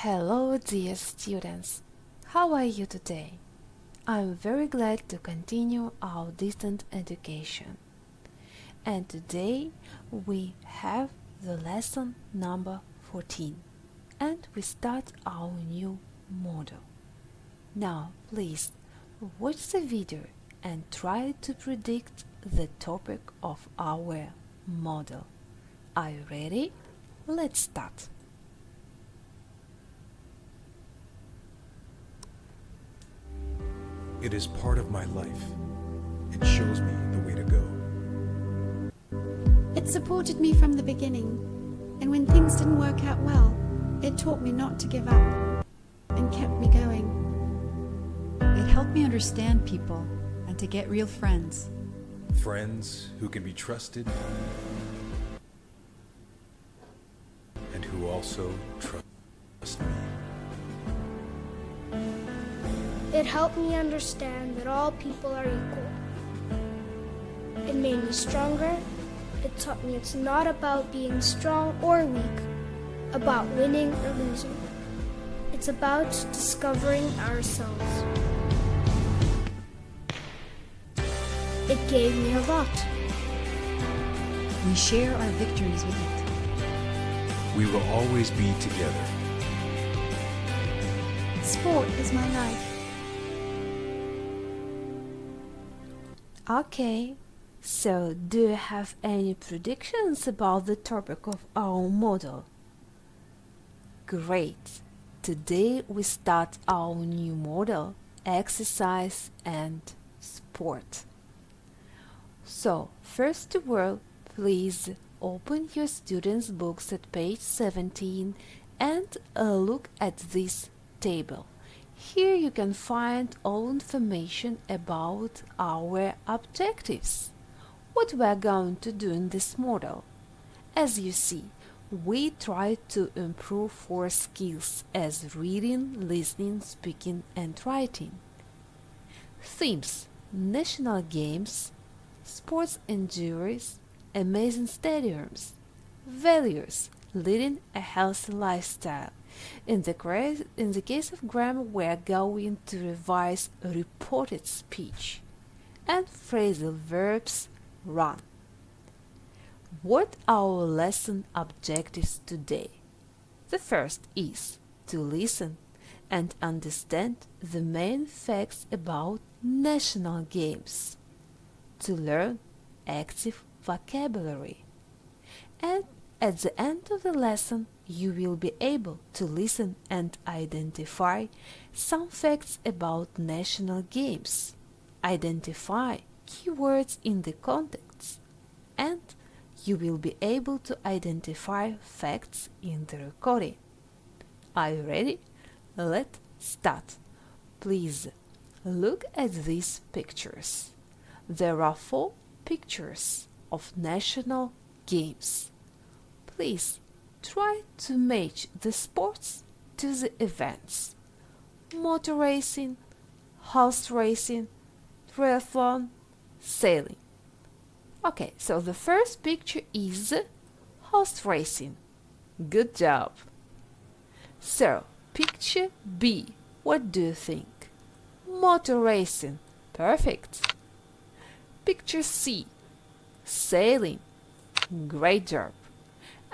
Hello, dear students. How are you today? I'm very glad to continue our distant education. And today we have the lesson number 14 and we start our new model. Now, please watch the video and try to predict the topic of our model. Are you ready? Let's start. It is part of my life. It shows me the way to go. It supported me from the beginning, and when things didn't work out well, it taught me not to give up and kept me going. It helped me understand people and to get real friends. Friends who can be trusted and who also trust me. It helped me understand that all people are equal. It made me stronger. It taught me it's not about being strong or weak, about winning or losing. It's about discovering ourselves. It gave me a lot. We share our victories with it. We will always be together. Sport is my life. Okay, so do you have any predictions about the topic of our model? Great! Today we start our new model, exercise and sport. So, first of all, please open your students' books at page 17 and look at this table. Here you can find all information about our objectives, what we are going to do in this model. As you see, we try to improve 4 skills as reading, listening, speaking and writing. Themes: national games, sports injuries, amazing stadiums, values, leading a healthy lifestyle. In the case of grammar, we are going to revise reported speech and phrasal verbs run. What are our lesson objectives today? The first is to listen and understand the main facts about national games, to learn active vocabulary, and at the end of the lesson you will be able to listen and identify some facts about national games, identify keywords in the context, and you will be able to identify facts in the recording. Are you ready? Let's start. Please look at these pictures. There are 4 pictures of national games. Please try to match the sports to the events: motor racing, horse racing, triathlon, sailing. Okay, so the first picture is horse racing. Good job. So, picture B, what do you think? Motor racing. Perfect. Picture C, sailing. Great job.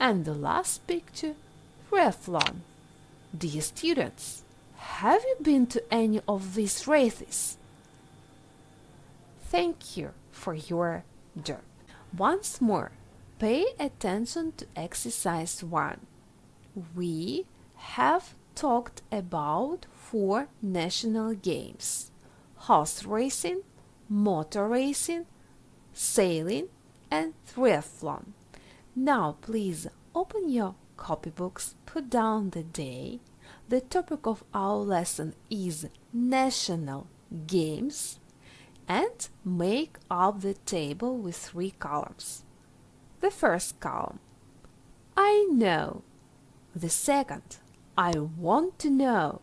And the last picture, triathlon. Dear students, have you been to any of these races? Thank you for your job. Once more, pay attention to exercise 1. We have talked about 4 national games: horse racing, motor racing, sailing, and triathlon. Now please open your copybooks, put down the day. The topic of our lesson is national games, and make up the table with 3 columns. The first column, I know. The second, I want to know.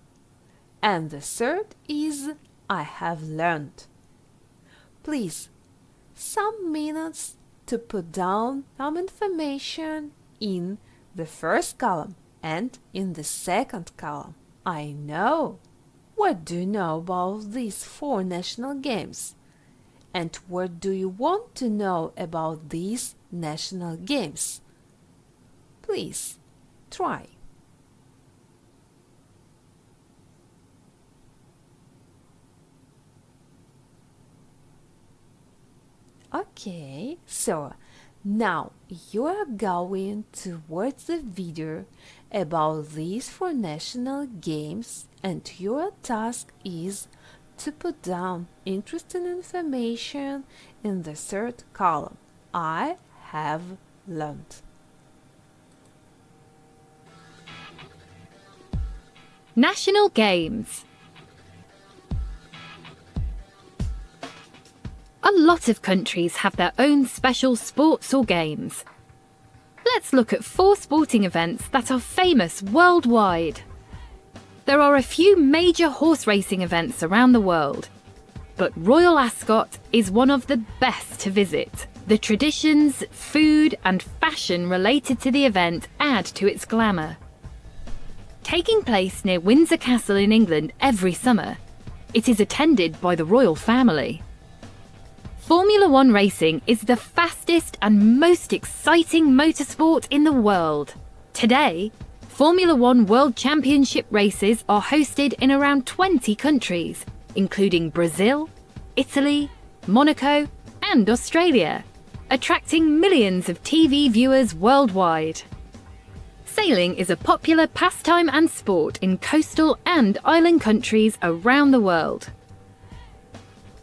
And the third is I have learned. Please, some minutes to put down some information in the first column And in the second column, I know. What do you know about these 4 national games? And what do you want to know about these national games? Please, try. Okay, so now you are going to watch the video about these 4 national games, and your task is to put down interesting information in the third column. I have learned. National Games. A lot of countries have their own special sports or games. Let's look at 4 sporting events that are famous worldwide. There are a few major horse racing events around the world, but Royal Ascot is one of the best to visit. The traditions, food, and fashion related to the event add to its glamour. Taking place near Windsor Castle in England every summer, it is attended by the royal family. Formula One racing is the fastest and most exciting motorsport in the world. Today, Formula One World Championship races are hosted in around 20 countries, including Brazil, Italy, Monaco, and Australia, attracting millions of TV viewers worldwide. Sailing is a popular pastime and sport in coastal and island countries around the world.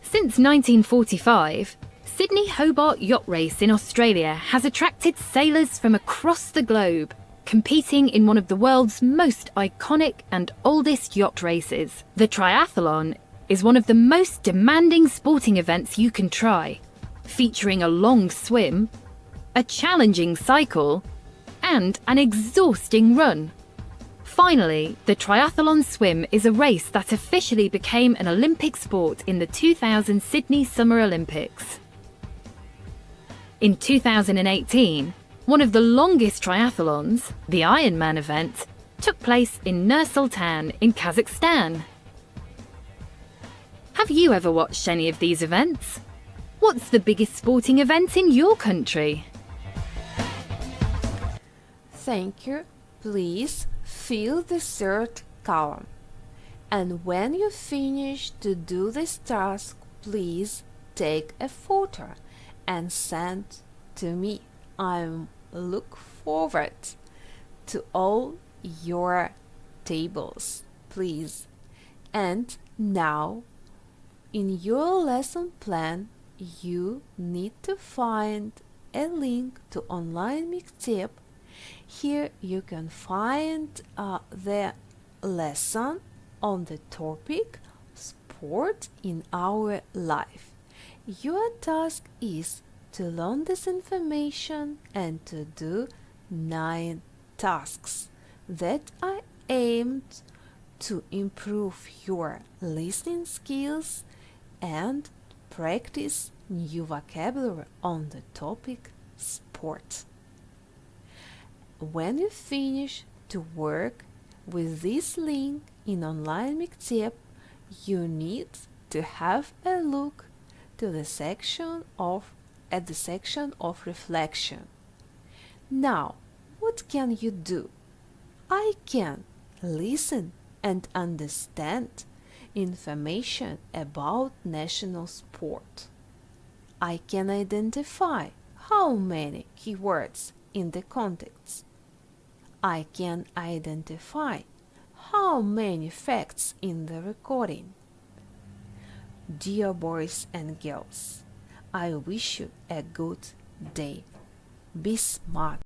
Since 1945, Sydney Hobart Yacht Race in Australia has attracted sailors from across the globe, competing in one of the world's most iconic and oldest yacht races. The triathlon is one of the most demanding sporting events you can try, featuring a long swim, a challenging cycle, and an exhausting run. Finally, the triathlon swim is a race that officially became an Olympic sport in the 2000 Sydney Summer Olympics. In 2018, one of the longest triathlons, the Ironman event, took place in Nur-Sultan in Kazakhstan. Have you ever watched any of these events? What's the biggest sporting event in your country? Thank you. Please fill the third column. And when you finish to do this task, please take a photo and send to me. I look forward to all your tables, please. And now, in your lesson plan, you need to find a link to Online Mixtape. Here you can find the lesson on the topic Sport in Our Life. Your task is to learn this information and to do 9 tasks that are aimed to improve your listening skills and practice new vocabulary on the topic sport. When you finish to work with this link in Online Mixtape, you need to have a look to the section of reflection. Now, what can you do? I can listen and understand information about national sport. I can identify how many keywords in the context. I can identify how many facts in the recording. Dear boys and girls, I wish you a good day. Be smart.